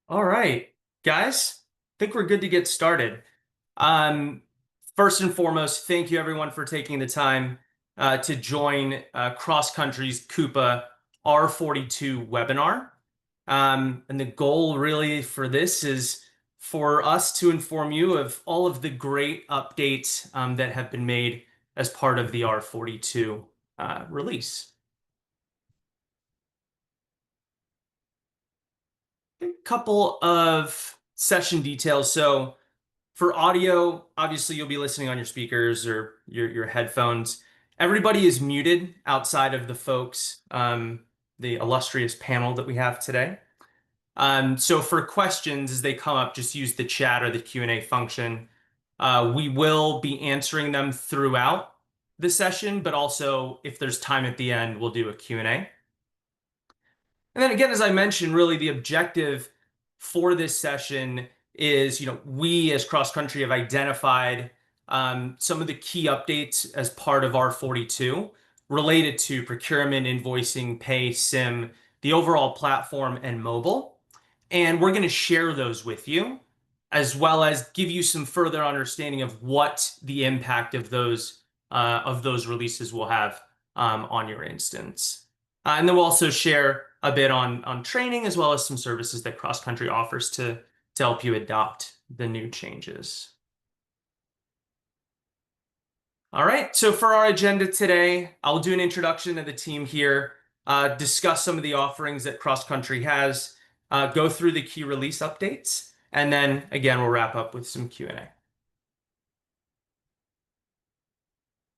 All right, guys, I think we're good to get started. Um, First and foremost, thank you everyone for taking the time to join Cross Country's Coupa R42 webinar. And the goal really for this is for us to inform you of all of the great updates that have been made as part of the R42 release. A couple of session details. So for audio, obviously you'll be listening on your speakers or your headphones. Everybody is muted outside of the folks, the illustrious panel that we have today. So for questions as they come up, just use the chat or the Q&A function. We will be answering them throughout the session, but also if there's time at the end, we'll do a Q&A. And then again, as I mentioned, really the objective for this session is, we as Cross Country have identified some of the key updates as part of R42 related to procurement, invoicing, pay, SIM, the overall platform, and mobile. And we're going to share those with you, as well as give you some further understanding of what the impact of those releases will have on your instance. And then we'll also share a bit on training as well as some services that Cross Country offers to help you adopt the new changes. All right, so for our agenda today, I'll do an introduction to the team here, discuss some of the offerings that Cross Country has, go through the key release updates, and then again, we'll wrap up with some Q&A.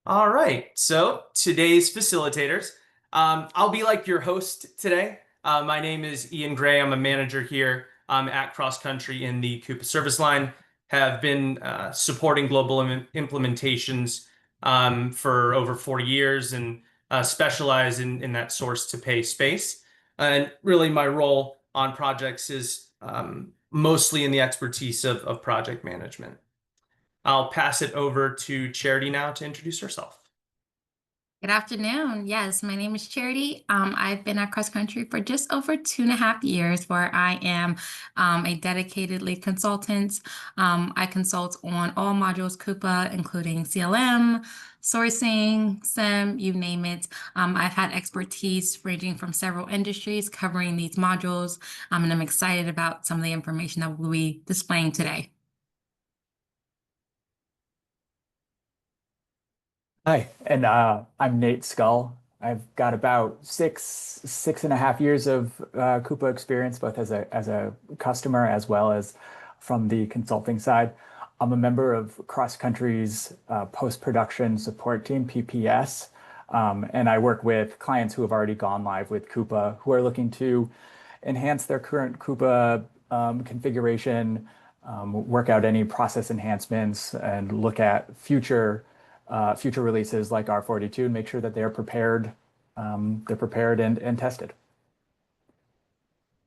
All right, so today's facilitators. I'll be like your host today. My name is Ian Gray. I'm a manager here at Cross Country in the Coupa service line. Have been supporting global implementations for over 40 years and specialize in that source to pay space. And really my role on projects is mostly in the expertise of project management. I'll pass it over to Charity now to introduce herself. Good afternoon. Yes, my name is Charity. I've been at Cross Country for just over 2.5 years, where I am a dedicated lead consultant. I consult on all modules Coupa, including CLM, sourcing, SIM, you name it. I've had expertise ranging from several industries covering these modules, and I'm excited about some of the information that we'll be displaying today. Hi, and I'm Nate Skull. I've got about six and a half years of Coupa experience, both as a customer as well as from the consulting side. I'm a member of Cross Country's post-production support team, PPS, and I work with clients who have already gone live with Coupa, who are looking to enhance their current Coupa configuration, work out any process enhancements, and look at future releases like R42 and make sure that they're prepared and tested.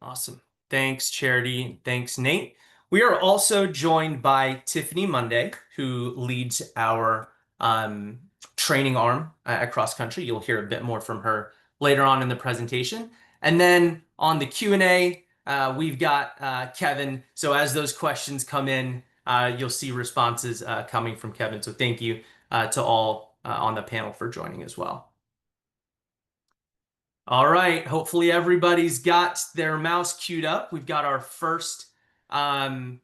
Awesome. Thanks, Charity. Thanks, Nate. We are also joined by Tiffany Monday, who leads our training arm at Cross Country. You'll hear a bit more from her later on in the presentation. And then on the Q&A, we've got Kevin. So as those questions come in, you'll see responses coming from Kevin. So thank you to all on the panel for joining as well. All right, hopefully everybody's got their mouse queued up. We've got our first polling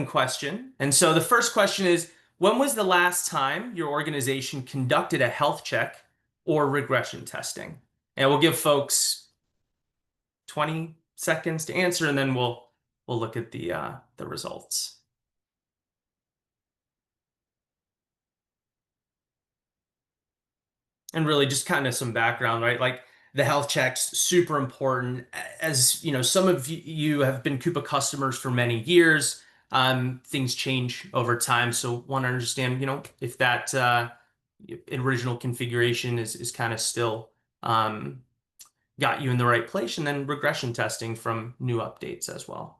question. And so the first question is, when was the last time your organization conducted a health check or regression testing? And we'll give folks 20 seconds to answer, and then we'll look at the results. And really just kind of some background, right? Like the health checks, super important. As you know, some of you have been Coupa customers for many years. Things change over time. So want to understand, if that original configuration is kind of still got you in the right place, and then regression testing from new updates as well.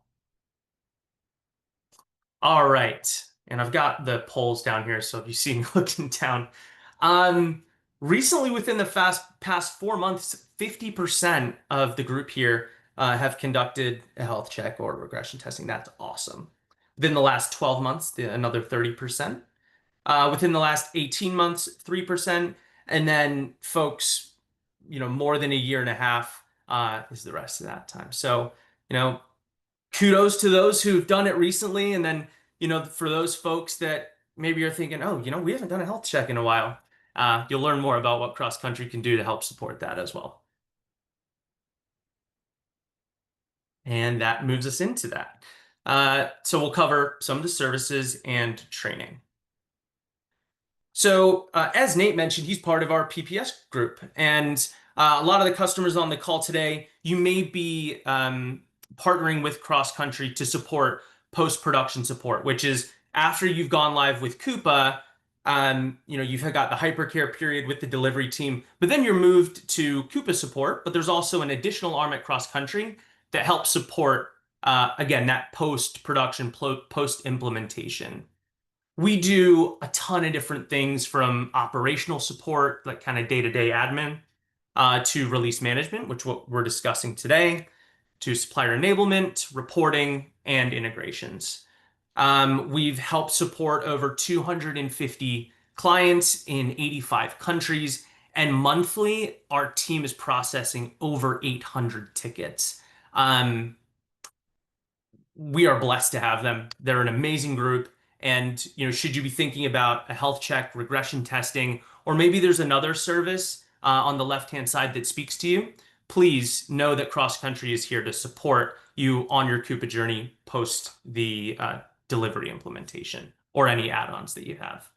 All right. And I've got the polls down here. So if you see me looking down, recently, within the past 4 months, 50% of the group here have conducted a health check or regression testing. That's awesome. Within the last 12 months, another 30%. Within the last 18 months, 3%. And then folks, more than a year and a half is the rest of that time. So, kudos to those who've done it recently. And then, for those folks that maybe are thinking, oh, we haven't done a health check in a while. You'll learn more about what cross country can do to help support that as well. And that moves us into that. So we'll cover some of the services and training. So as Nate mentioned, he's part of our PPS group. And a lot of the customers on the call today, you may be partnering with cross country to support post-production support, which is after you've gone live with Coupa, you've got the hypercare period with the delivery team, but then you're moved to Coupa support. But there's also an additional arm at cross country that helps support, again, that post-production, post-implementation. We do a ton of different things from operational support, like kind of day-to-day admin, to release management, which what we're discussing today, to supplier enablement, reporting, and integrations. We've helped support over 250 clients in 85 countries, and monthly, our team is processing over 800 tickets. We are blessed to have them. They're an amazing group. And, should you be thinking about a health check, regression testing, or maybe there's another service on the left-hand side that speaks to you, please know that Cross Country is here to support you on your Coupa journey post the delivery implementation or any add-ons that you have.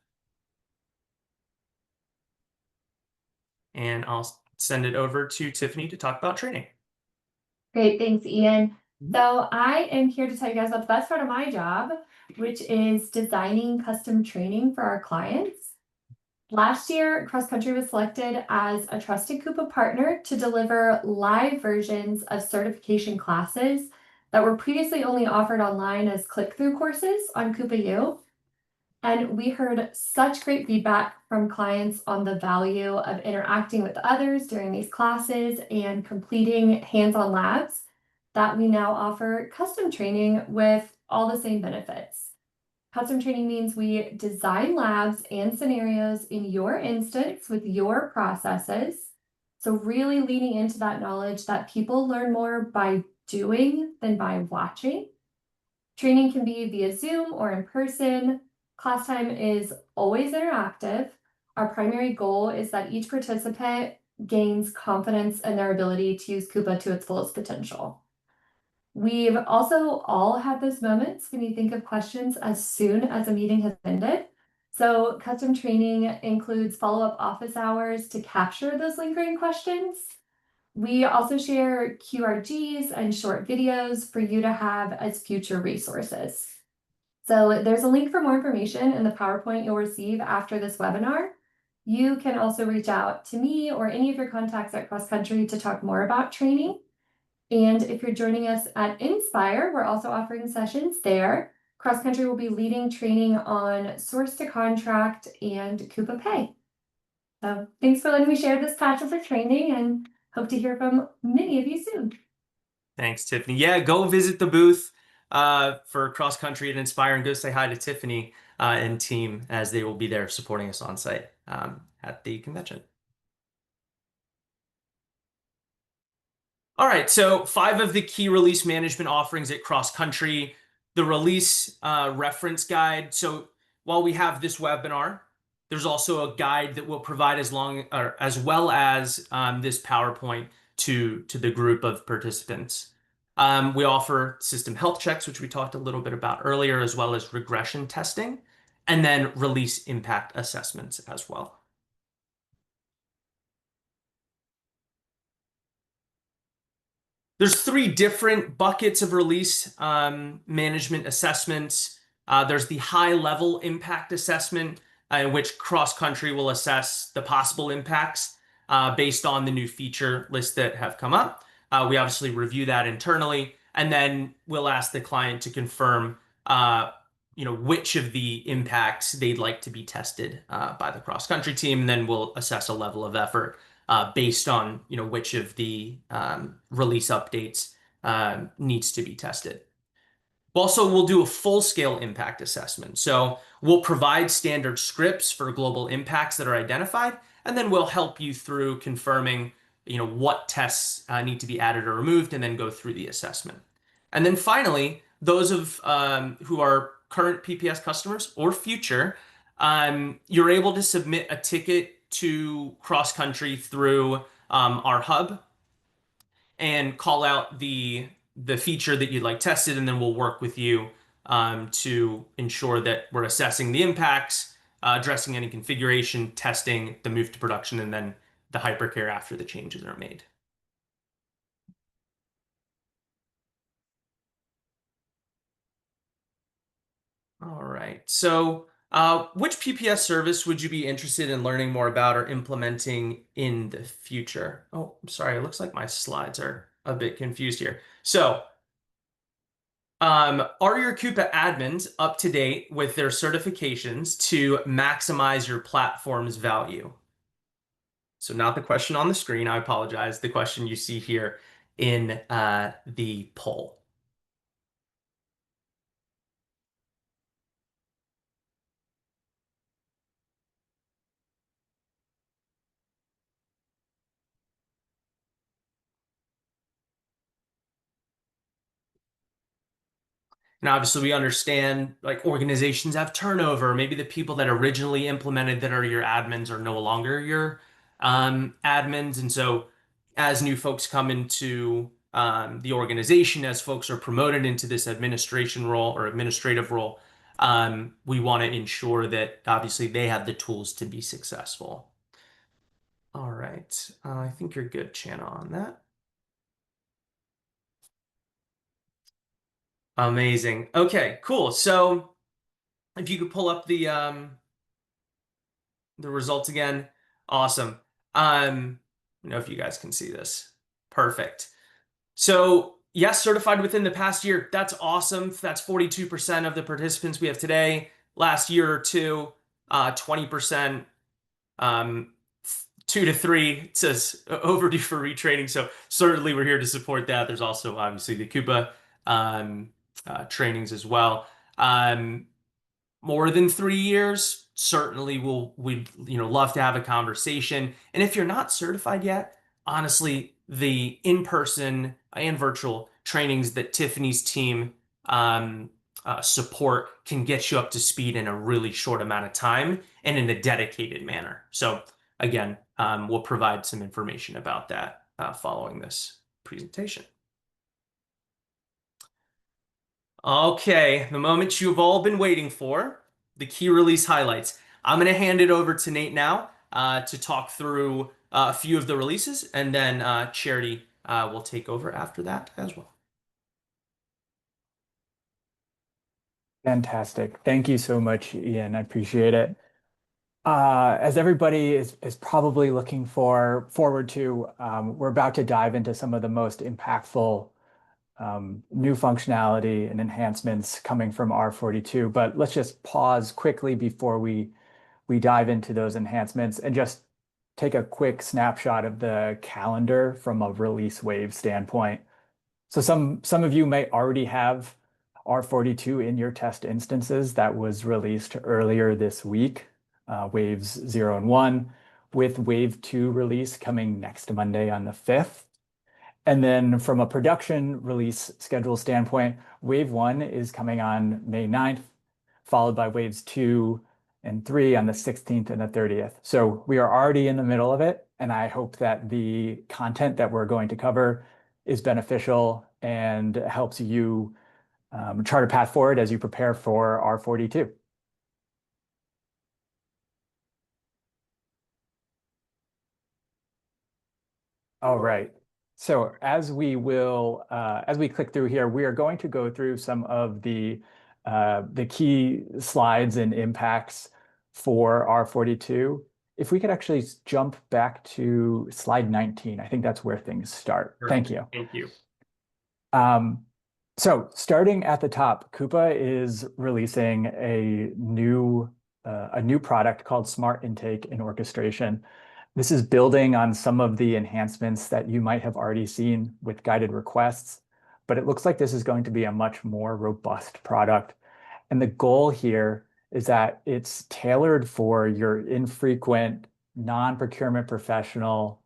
And I'll send it over to Tiffany to talk about training. Great, thanks, Ian. So I am here to tell you guys about the best part of my job, which is designing custom training for our clients. Last year, Cross Country was selected as a trusted Coupa partner to deliver live versions of certification classes that were previously only offered online as click-through courses on Coupa U. And we heard such great feedback from clients on the value of interacting with others during these classes and completing hands-on labs that we now offer custom training with all the same benefits. Custom training means we design labs and scenarios in your instance with your processes. So really leaning into that knowledge that people learn more by doing than by watching. Training can be via Zoom or in person. Class time is always interactive. Our primary goal is that each participant gains confidence in their ability to use Coupa to its fullest potential. We've also all had those moments when you think of questions as soon as a meeting has ended. So custom training includes follow-up office hours to capture those lingering questions. We also share QRGs and short videos for you to have as future resources. So there's a link for more information in the PowerPoint you'll receive after this webinar. You can also reach out to me or any of your contacts at Cross Country to talk more about training. And if you're joining us at Inspire, we're also offering sessions there. Cross Country will be leading training on source to contract and Coupa Pay. So thanks for letting me share this passion for training and hope to hear from many of you soon. Thanks, Tiffany. Yeah, go visit the booth for Cross Country at Inspire and go say hi to Tiffany and team as they will be there supporting us on site at the convention. All right, so 5 of the key release management offerings at Cross Country, the release reference guide. So while we have this webinar, there's also a guide that we'll provide as well as this PowerPoint to the group of participants. We offer system health checks, which we talked a little bit about earlier, as well as regression testing, and then release impact assessments as well. There's 3 different buckets of release management assessments. There's the high-level impact assessment, in which Cross Country will assess the possible impacts based on the new feature lists that have come up. We obviously review that internally, and then we'll ask the client to confirm which of the impacts they'd like to be tested by the Cross Country team, and then we'll assess a level of effort based on which of the release updates needs to be tested. Also, we'll do a full-scale impact assessment. So we'll provide standard scripts for global impacts that are identified, and then we'll help you through confirming, what tests need to be added or removed, and then go through the assessment. And then finally, those of who are current PPS customers or future, you're able to submit a ticket to cross-country through our hub and call out the feature that you'd like tested, and then we'll work with you to ensure that we're assessing the impacts, addressing any configuration, testing the move to production, and then the hypercare after the changes are made. All right. So which PPS service would you be interested in learning more about or implementing in the future? Oh, I'm sorry. It looks like my slides are a bit confused here. So are your Coupa admins up to date with their certifications to maximize your platform's value? So not the question on the screen, I apologize. The question you see here in the poll. And obviously we understand like organizations have turnover. Maybe the people that originally implemented that are your admins are no longer your admins. And so as new folks come into the organization, as folks are promoted into this administration role or administrative role, we want to ensure that obviously they have the tools to be successful. All right. I think you're good, Chana, on that. Amazing. Okay, cool. So if you could pull up the results again, awesome. I don't know if you guys can see this. Perfect. So yes, certified within the past year. That's awesome. That's 42% of the participants we have today. Last year or two, 20%. 2 to 3 it says overdue for retraining. So certainly we're here to support that. There's also obviously the Coupa trainings as well. More than 3 years, certainly we'd love to have a conversation. And if you're not certified yet, honestly, the in-person and virtual trainings that Tiffany's team support can get you up to speed in a really short amount of time and in a dedicated manner. So again, we'll provide some information about that following this presentation. Okay, the moment you've all been waiting for, the key release highlights. I'm going to hand it over to Nate now to talk through a few of the releases, and then Charity will take over after that as well. Fantastic. Thank you so much, Ian. I appreciate it. As everybody is probably looking forward to, we're about to dive into some of the most impactful new functionality and enhancements coming from R42. But let's just pause quickly before we dive into those enhancements and just take a quick snapshot of the calendar from a release wave standpoint. So some of you may already have R42 in your test instances. That was released earlier this week, waves 0 and 1, with wave 2 release coming next Monday on the 5th. And then from a production release schedule standpoint, wave 1 is coming on May 9th, followed by waves 2 and 3 on the 16th and the 30th. So we are already in the middle of it, and I hope that the content that we're going to cover is beneficial and helps you chart a path forward as you prepare for R42. All right. So as we click through here, we are going to go through some of the key slides and impacts for R42. If we could actually jump back to slide 19, I think that's where things start. Thank you. Thank you. So starting at the top, Coupa is releasing a new product called Smart Intake and Orchestration. This is building on some of the enhancements that you might have already seen with guided requests. but it looks like this is going to be a much more robust product. And the goal here is that it's tailored for your infrequent, non-procurement professional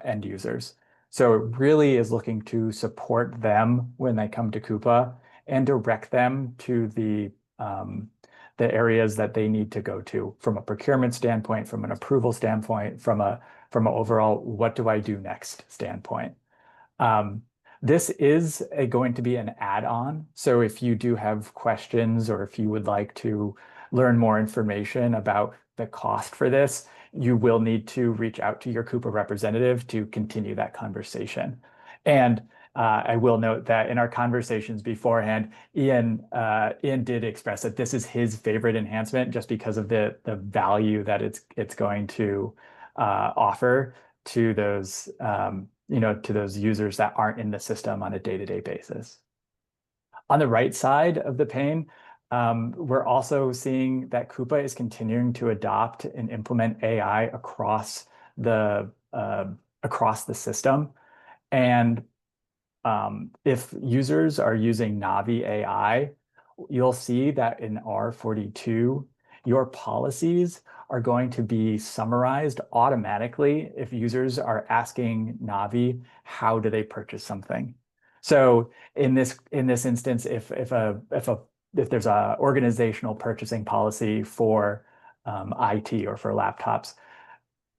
end users. So it really is looking to support them when they come to Coupa and direct them to the areas that they need to go to from a procurement standpoint, from an approval standpoint, from an overall what do I do next standpoint. This is going to be an add-on. So if you do have questions or if you would like to learn more information about the cost for this, you will need to reach out to your Coupa representative to continue that conversation. And I will note that in our conversations beforehand, Ian did express that this is his favorite enhancement just because of the value that it's going to offer to those to those users that aren't in the system on a day-to-day basis. On the right side of the pane, we're also seeing that Coupa is continuing to adopt and implement AI across the system. And if users are using Navi AI, you'll see that in R42, your policies are going to be summarized automatically if users are asking Navi, how do they purchase something? So in this instance, if there's a organizational purchasing policy for IT or for laptops,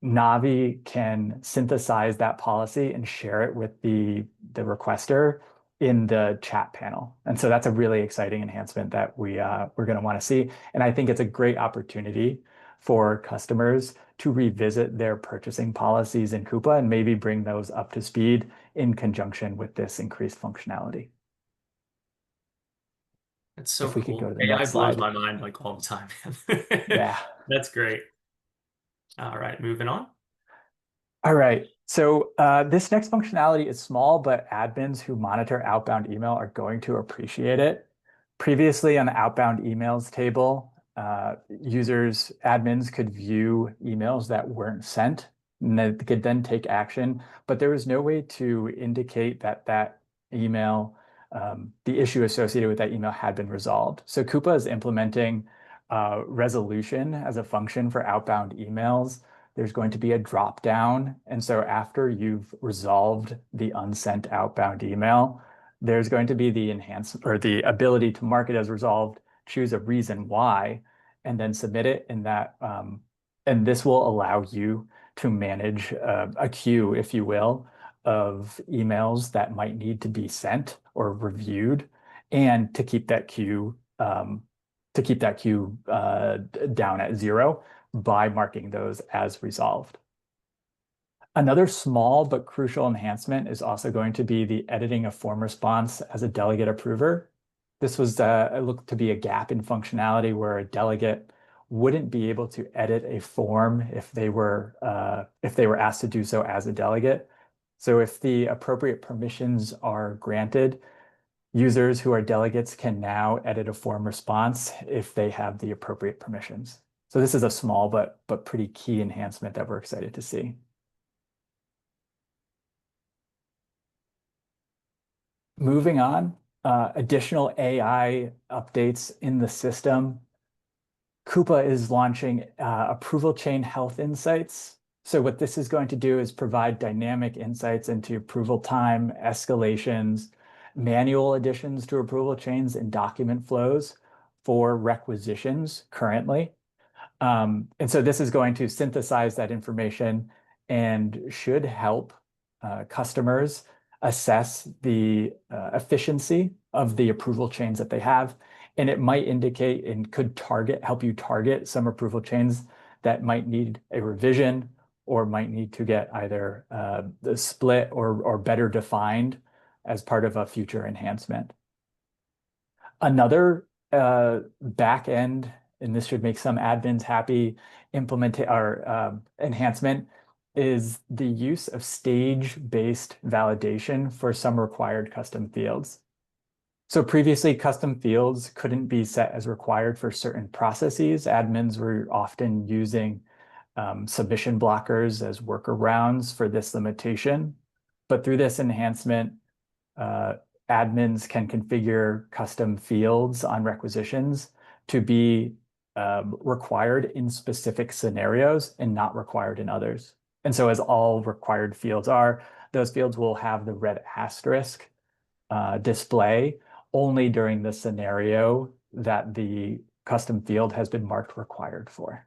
Navi can synthesize that policy and share it with the requester in the chat panel. And so that's a really exciting enhancement that we're going to want to see. And I think it's a great opportunity for customers to revisit their purchasing policies in Coupa and maybe bring those up to speed in conjunction with this increased functionality. That's so If we cool. could go to the AI next blows slide. my mind like all the time. Yeah. That's great. All right, moving on. All right. So this next functionality is small, but admins who monitor outbound email are going to appreciate it. Previously on the outbound emails table, admins could view emails that weren't sent, and they could then take action, but there was no way to indicate that email, the issue associated with that email had been resolved. So Coupa is implementing resolution as a function for outbound emails. There's going to be a drop down. And so after you've resolved the unsent outbound email, there's going to be the enhancement or the ability to mark it as resolved, choose a reason why, and then submit it in that. And this will allow you to manage a queue, if you will, of emails that might need to be sent or reviewed, and to keep that queue down at 0 by marking those as resolved. Another small but crucial enhancement is also going to be the editing a form response as a delegate approver. This was looked to be a gap in functionality where a delegate wouldn't be able to edit a form if they were asked to do so as a delegate. So if the appropriate permissions are granted, users who are delegates can now edit a form response if they have the appropriate permissions. So this is a small but pretty key enhancement that we're excited to see. Moving on, additional AI updates in the system. Coupa is launching approval chain health insights. So what this is going to do is provide dynamic insights into approval time, escalations, manual additions to approval chains, and document flows for requisitions currently. And so this is going to synthesize that information and should help customers assess the efficiency of the approval chains that they have. And it might indicate and could help you target some approval chains that might need a revision or might need to get either the split or better defined as part of a future enhancement. Another back end, and this should make some admins happy, enhancement is the use of stage-based validation for some required custom fields. So previously, custom fields couldn't be set as required for certain processes. Admins were often using submission blockers as workarounds for this limitation. But through this enhancement, admins can configure custom fields on requisitions to be required in specific scenarios and not required in others. And so as all required fields are, those fields will have the red asterisk display only during the scenario that the custom field has been marked required for.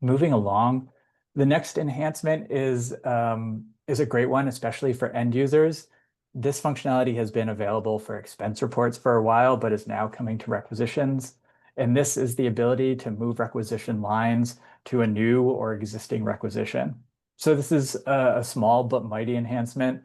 Moving along, the next enhancement is a great one, especially for end users. This functionality has been available for expense reports for a while, but is now coming to requisitions. And this is the ability to move requisition lines to a new or existing requisition. So this is a small but mighty enhancement.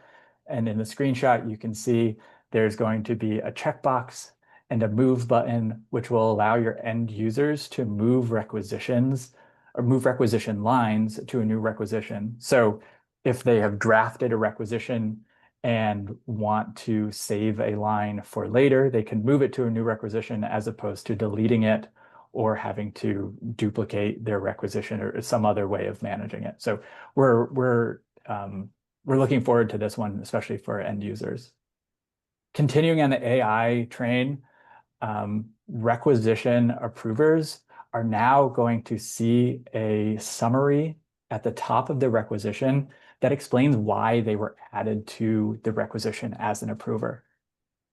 And in the screenshot, you can see there's going to be a checkbox and a move button, which will allow your end users to move requisitions or move requisition lines to a new requisition. So if they have drafted a requisition and want to save a line for later, they can move it to a new requisition as opposed to deleting it or having to duplicate their requisition or some other way of managing it. So we're looking forward to this one, especially for end users. Continuing on the AI train, requisition approvers are now going to see a summary at the top of the requisition that explains why they were added to the requisition as an approver.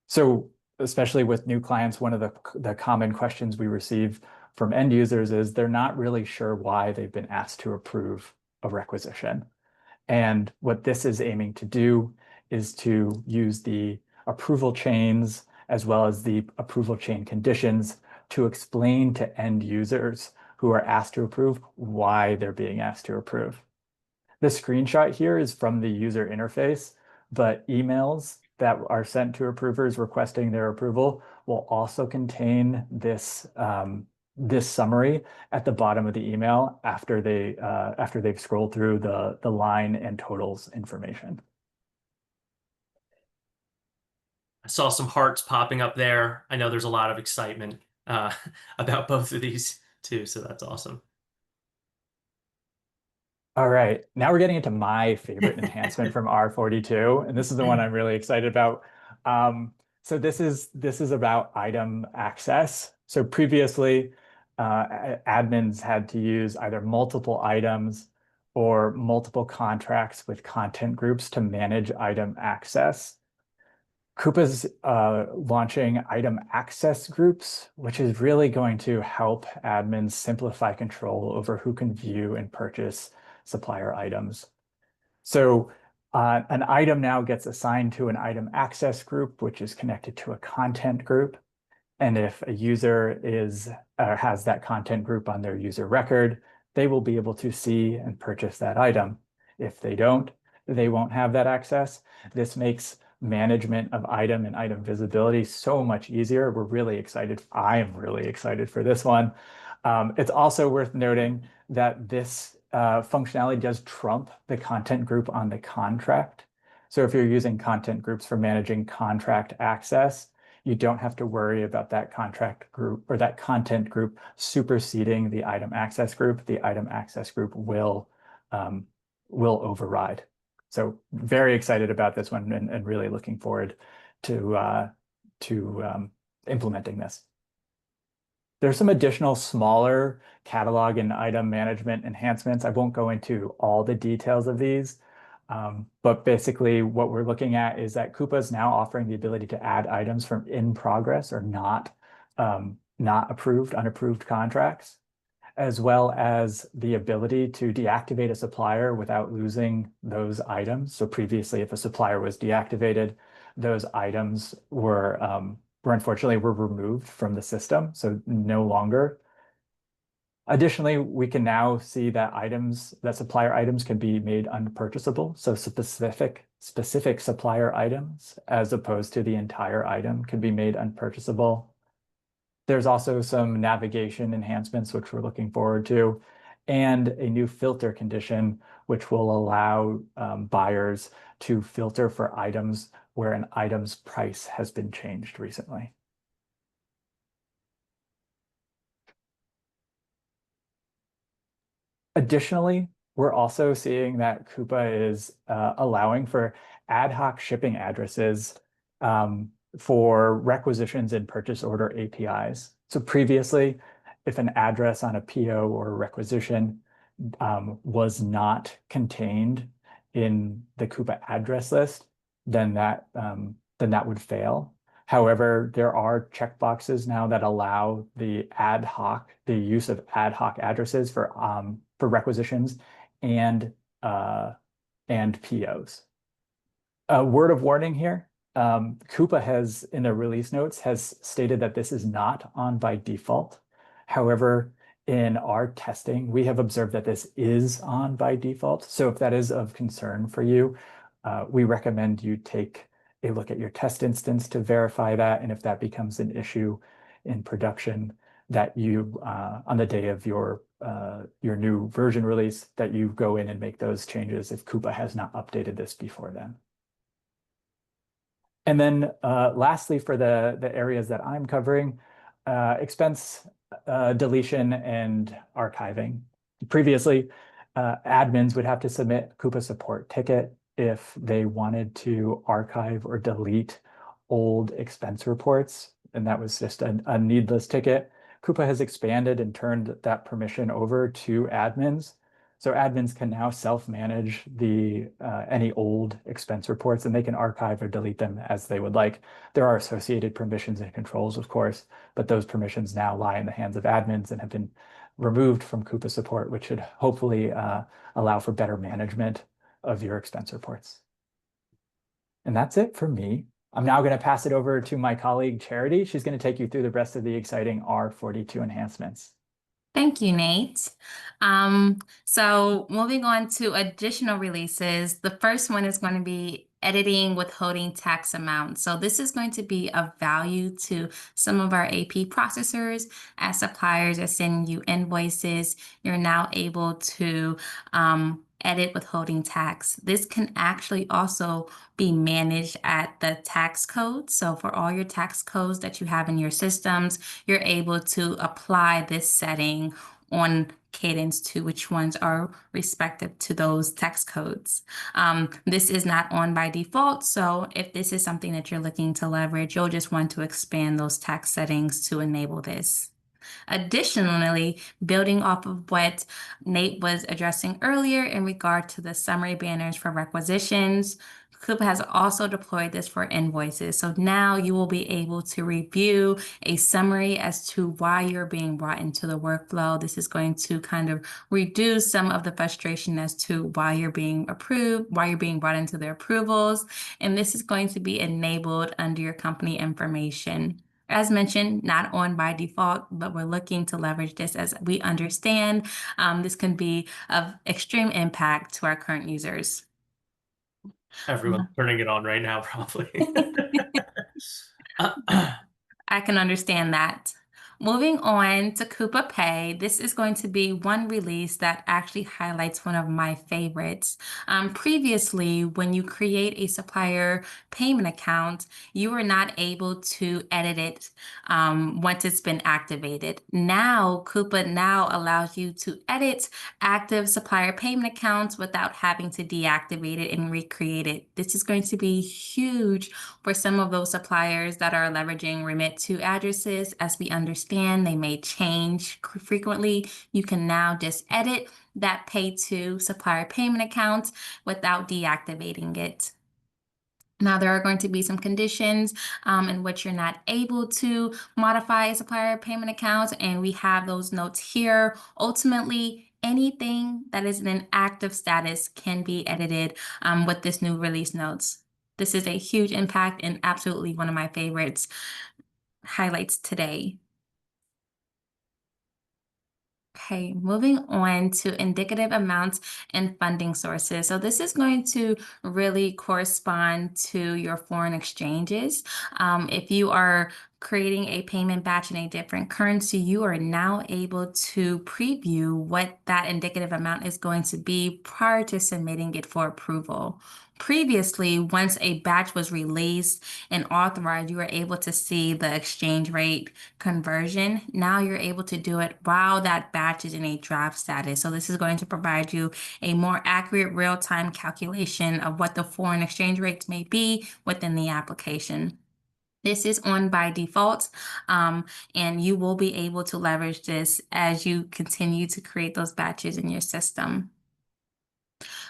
So especially with new clients, one of the common questions we receive from end users is they're not really sure why they've been asked to approve a requisition. And what this is aiming to do is to use the approval chains as well as the approval chain conditions to explain to end users who are asked to approve why they're being asked to approve. The screenshot here is from the user interface, but emails that are sent to approvers requesting their approval will also contain this this summary at the bottom of the email after they've scrolled through the line and totals information. I saw some hearts popping up there. I know there's a lot of excitement about both of these too, so that's awesome. All right, now we're getting into my favorite enhancement from R42, and this is the one I'm really excited about. So this is about item access. So previously, admins had to use either multiple items or multiple contracts with content groups to manage item access. Coupa's launching item access groups, which is really going to help admins simplify control over who can view and purchase supplier items. So an item now gets assigned to an item access group, which is connected to a content group. And if a user has that content group on their user record, they will be able to see and purchase that item. If they don't, they won't have that access. This makes management of item and item visibility so much easier. We're really excited. I am really excited for this one. It's also worth noting that this functionality does trump the content group on the contract. So if you're using content groups for managing contract access, you don't have to worry about that contract group or that content group superseding the item access group. The item access group will override. So very excited about this one and really looking forward to implementing this. There's some additional smaller catalog and item management enhancements. I won't go into all the details of these, but basically what we're looking at is that Coupa is now offering the ability to add items from in progress or not approved, unapproved contracts, as well as the ability to deactivate a supplier without losing those items. So previously, if a supplier was deactivated, those items were unfortunately removed from the system, so no longer. Additionally, we can now see that supplier items can be made unpurchasable. So specific supplier items, as opposed to the entire item, can be made unpurchasable. There's also some navigation enhancements, which we're looking forward to, and a new filter condition, which will allow buyers to filter for items where an item's price has been changed recently. Additionally, we're also seeing that Coupa is allowing for ad hoc shipping addresses for requisitions and purchase order APIs. So previously, if an address on a PO or a requisition was not contained in the Coupa address list, then that would fail. However, there are checkboxes now that allow the use of ad hoc addresses for requisitions and POs. A word of warning here. Coupa has, in their release notes, has stated that this is not on by default. However, in our testing, we have observed that this is on by default. So if that is of concern for you, we recommend you take a look at your test instance to verify that. And if that becomes an issue in production, that you, on the day of your new version release, that you go in and make those changes if Coupa has not updated this before then. And then lastly, for the areas that I'm covering, expense deletion and archiving. Previously, admins would have to submit Coupa support ticket if they wanted to archive or delete old expense reports, and that was just a needless ticket. Coupa has expanded and turned that permission over to admins. So admins can now self-manage any old expense reports, and they can archive or delete them as they would like. There are associated permissions and controls, of course, but those permissions now lie in the hands of admins and have been removed from Coupa support, which should hopefully allow for better management of your expense reports. And that's it for me. I'm now going to pass it over to my colleague, Charity. She's going to take you through the rest of the exciting R42 enhancements. Thank you, Nate. So moving on to additional releases, the first one is going to be editing withholding tax amounts. So this is going to be of value to some of our AP processors. As suppliers are sending you invoices, you're now able to edit withholding tax. This can actually also be managed at the tax code. So for all your tax codes that you have in your systems, you're able to apply this setting on Cadence to which ones are respective to those tax codes. This is not on by default, so if this is something that you're looking to leverage, you'll just want to expand those tax settings to enable this. Additionally, building off of what Nate was addressing earlier in regard to the summary banners for requisitions, Coupa has also deployed this for invoices. So now you will be able to review a summary as to why you're being brought into the workflow. This is going to kind of reduce some of the frustration as to why you're being approved, why you're being brought into the approvals. And this is going to be enabled under your company information. As mentioned, not on by default, but we're looking to leverage this as we understand this can be of extreme impact to our current users. Everyone's turning it on right now, probably. I can understand that. Moving on to Coupa Pay, this is going to be one release that actually highlights one of my favorites. Previously, when you create a supplier payment account, you were not able to edit it once it's been activated. Now, Coupa now allows you to edit active supplier payment accounts without having to deactivate it and recreate it. This is going to be huge for some of those suppliers that are leveraging remit to addresses. As we understand, they may change frequently. You can now just edit that pay to supplier payment account without deactivating it. Now, there are going to be some conditions in which you're not able to modify a supplier payment account, and we have those notes here. Ultimately, anything that is in an active status can be edited with this new release notes. This is a huge impact and absolutely one of my favorites highlights today. Okay, moving on to indicative amounts and funding sources. So this is going to really correspond to your foreign exchanges. If you are creating a payment batch in a different currency, you are now able to preview what that indicative amount is going to be prior to submitting it for approval. Previously, once a batch was released and authorized, you were able to see the exchange rate conversion. Now you're able to do it while that batch is in a draft status. So this is going to provide you a more accurate real-time calculation of what the foreign exchange rates may be within the application. This is on by default, and you will be able to leverage this as you continue to create those batches in your system.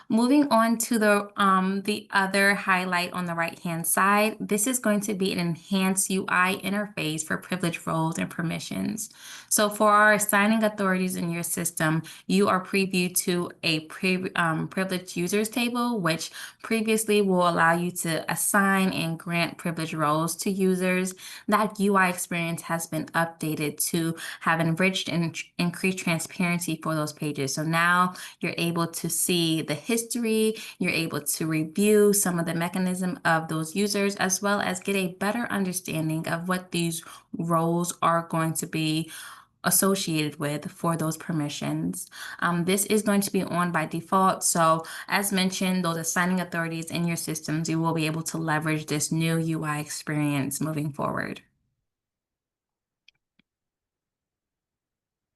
Moving on to the other highlight on the right-hand side, this is going to be an enhanced UI interface for privileged roles and permissions. So for our assigning authorities in your system, you are previewed to a privileged users table, which previously will allow you to assign and grant privileged roles to users. That UI experience has been updated to have enriched and increased transparency for those pages. So now you're able to see the history, you're able to review some of the mechanism of those users, as well as get a better understanding of what these roles are going to be associated with for those permissions. This is going to be on by default. So as mentioned, those assigning authorities in your systems, you will be able to leverage this new UI experience moving forward.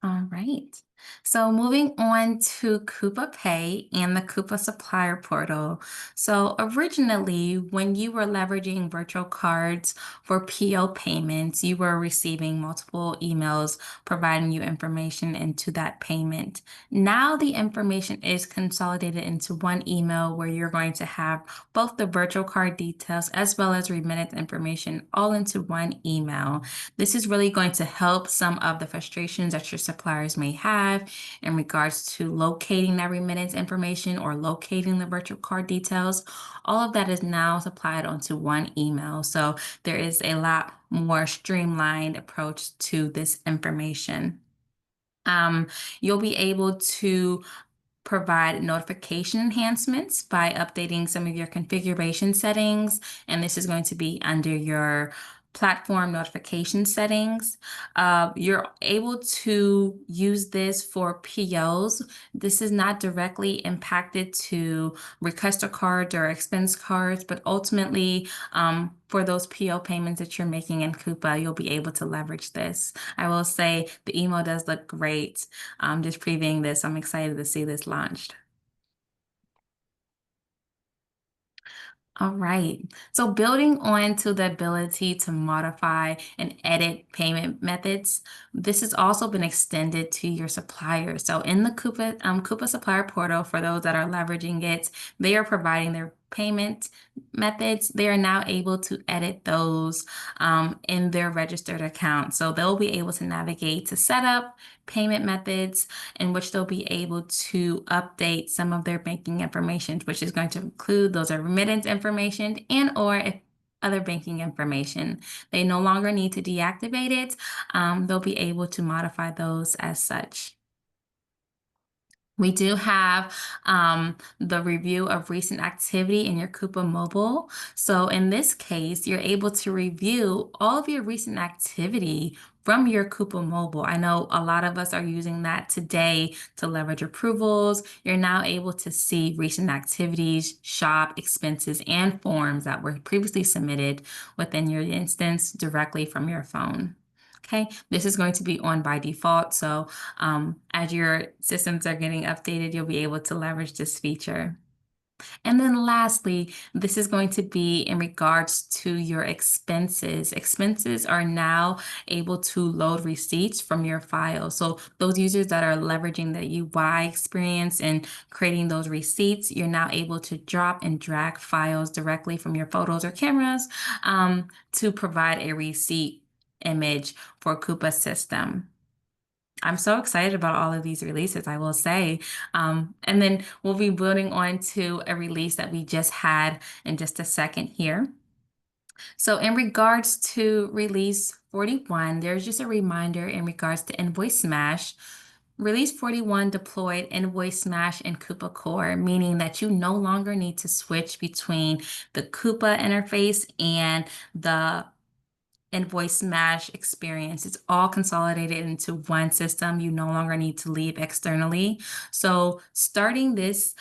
All right. So moving on to Coupa Pay and the Coupa Supplier Portal. So originally, when you were leveraging virtual cards for PO payments, you were receiving multiple emails providing you information into that payment. Now the information is consolidated into one email where you're going to have both the virtual card details as well as remittance information all into one email. This is really going to help some of the frustrations that your suppliers may have in regards to locating that remittance information or locating the virtual card details. All of that is now supplied onto one email. So there is a lot more streamlined approach to this information. You'll be able to provide notification enhancements by updating some of your configuration settings, and this is going to be under your platform notification settings. You're able to use this for POs. This is not directly impacted to requester cards or expense cards, but ultimately for those PO payments that you're making in Coupa, you'll be able to leverage this. I will say the email does look great. Just previewing this, I'm excited to see this launched. All right. So building on to the ability to modify and edit payment methods, this has also been extended to your suppliers. So in the Coupa Supplier Portal, for those that are leveraging it, they are providing their payment methods. They are now able to edit those in their registered account. So they'll be able to navigate to set up payment methods in which they'll be able to update some of their banking information, which is going to include those are remittance information and or other banking information. They no longer need to deactivate it. They'll be able to modify those as such. We do have the review of recent activity in your Coupa mobile. So in this case, you're able to review all of your recent activity from your Coupa mobile. I know a lot of us are using that today to leverage approvals. You're now able to see recent activities, shop, expenses, and forms that were previously submitted within your instance directly from your phone. Okay, this is going to be on by default. So as your systems are getting updated, you'll be able to leverage this feature. And then lastly, this is going to be in regards to your expenses. Expenses are now able to load receipts from your file. So those users that are leveraging the UI experience and creating those receipts, you're now able to drop and drag files directly from your photos or cameras to provide a receipt image for Coupa system. I'm so excited about all of these releases, I will say. And then we'll be building on to a release that we just had in just a second here. So in regards to release 41, there's just a reminder in regards to InvoiceSmash. Release 41 deployed InvoiceSmash and Coupa Core, meaning that you no longer need to switch between the Coupa interface and the InvoiceSmash experience. It's all consolidated into one system. You no longer need to leave externally. So starting this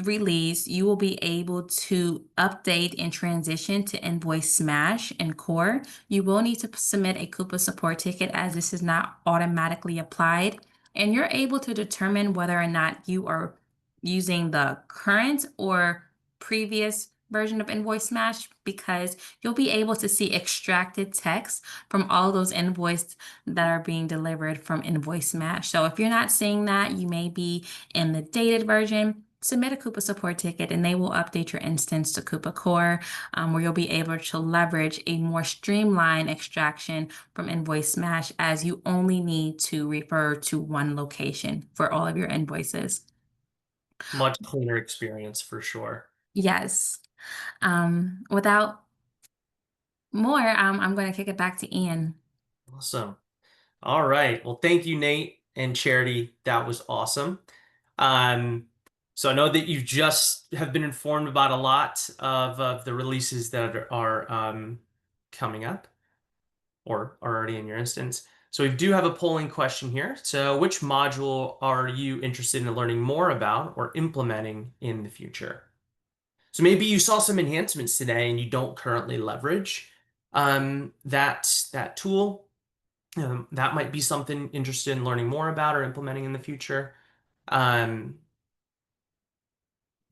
release, you will be able to update and transition to InvoiceSmash and Core. You will need to submit a Coupa support ticket as this is not automatically applied. And you're able to determine whether or not you are using the current or previous version of InvoiceSmash, because you'll be able to see extracted text from all those invoices that are being delivered from InvoiceSmash. So if you're not seeing that, you may be in the dated version. Submit a Coupa support ticket and they will update your instance to Coupa Core, where you'll be able to leverage a more streamlined extraction from InvoiceSmash, as you only need to refer to one location for all of your invoices. Much cleaner experience for sure. Yes. Without more, I'm going to kick it back to Ian. Awesome. All right. Well, thank you, Nate and Charity. That was awesome. So I know that you just have been informed about a lot of the releases that are coming up or are already in your instance. So we do have a polling question here. So which module are you interested in learning more about or implementing in the future? So maybe you saw some enhancements today and you don't currently leverage that tool. That might be something interested in learning more about or implementing in the future.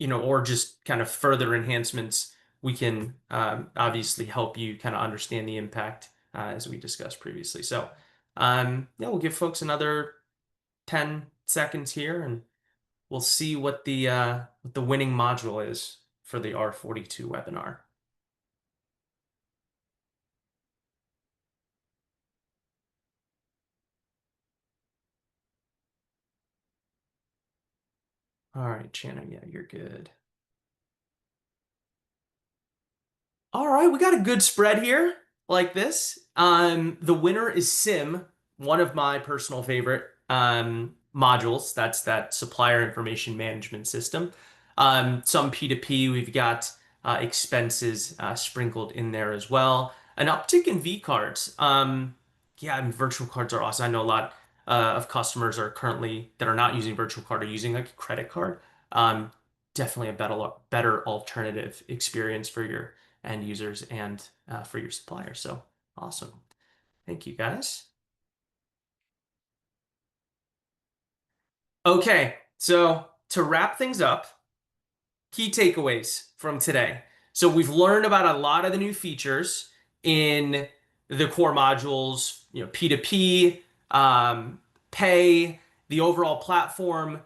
Or just kind of further enhancements, we can obviously help you kind of understand the impact as we discussed previously. So yeah, we'll give folks another 10 seconds here and we'll see what the winning module is for the R42 webinar. All right, Shannon, yeah, you're good. All right, we got a good spread here like this. The winner is SIM, one of my personal favorite modules. That's that supplier information management system. Some P2P, we've got expenses sprinkled in there as well. An uptick in V cards. Yeah, I mean, virtual cards are awesome. I know a lot of customers are currently that are not using virtual card are using like a credit card. Definitely a better alternative experience for your end users and for your suppliers. So awesome. Thank you, guys. Okay, so to wrap things up, key takeaways from today. So we've learned about a lot of the new features in the core modules, P2P, pay, the overall platform,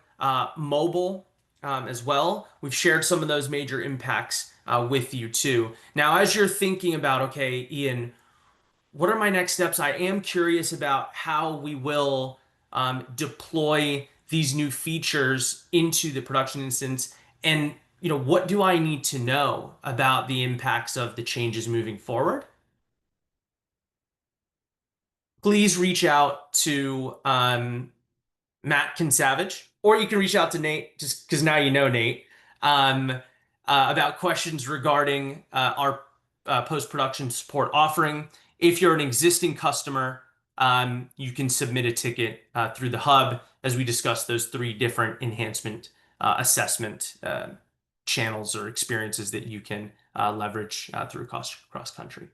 mobile as well. We've shared some of those major impacts with you too. Now, as you're thinking about, okay, Ian, what are my next steps? I am curious about how we will deploy these new features into the production instance, and what do I need to know about the impacts of the changes moving forward? Please reach out to Matt Kinsavage, or you can reach out to Nate, just because now you know Nate, about questions regarding our post-production support offering. If you're an existing customer, you can submit a ticket through the hub as we discuss those 3 different enhancement assessment channels or experiences that you can leverage through cross country.